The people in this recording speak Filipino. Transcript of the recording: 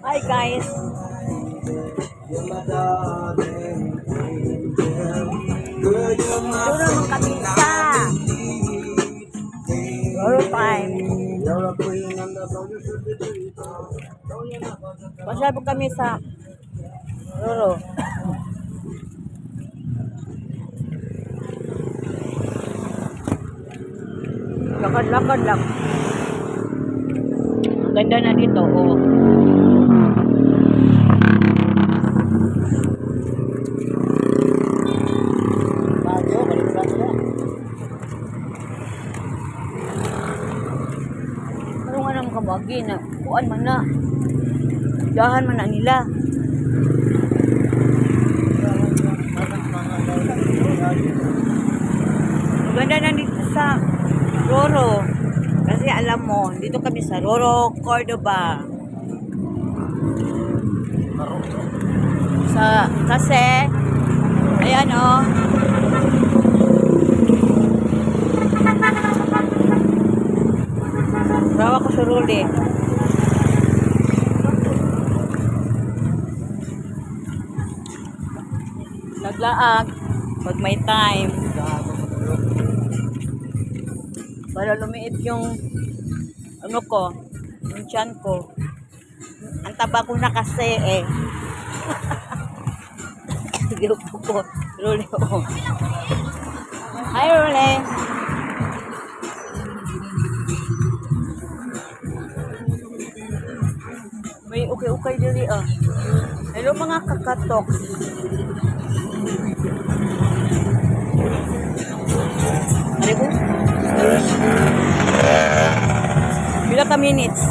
Hi guys. Doon naman kami sa Roro time. Pasyal po kami sa Roro. Lakad-lakad lang. Ang ganda na dito, oh. Ano nga naman kabagi na kuan man na. Dahan man na nila. Ang ganda na dito sa Roro. Kasi alam mo, dito kami sa Roro, Cordoba. Kasi, ayan oh. Rawa ko sa Ruli. Naglaag pag may time. Para lumiit yung ano ko, yung tiyan ko. Ang taba ko na kasi eh. Sige po ko. Ruli ko. Hi Ruli. May okay-okay dili ah. Hello mga kakatok. Ano ko? Bila ka minutes?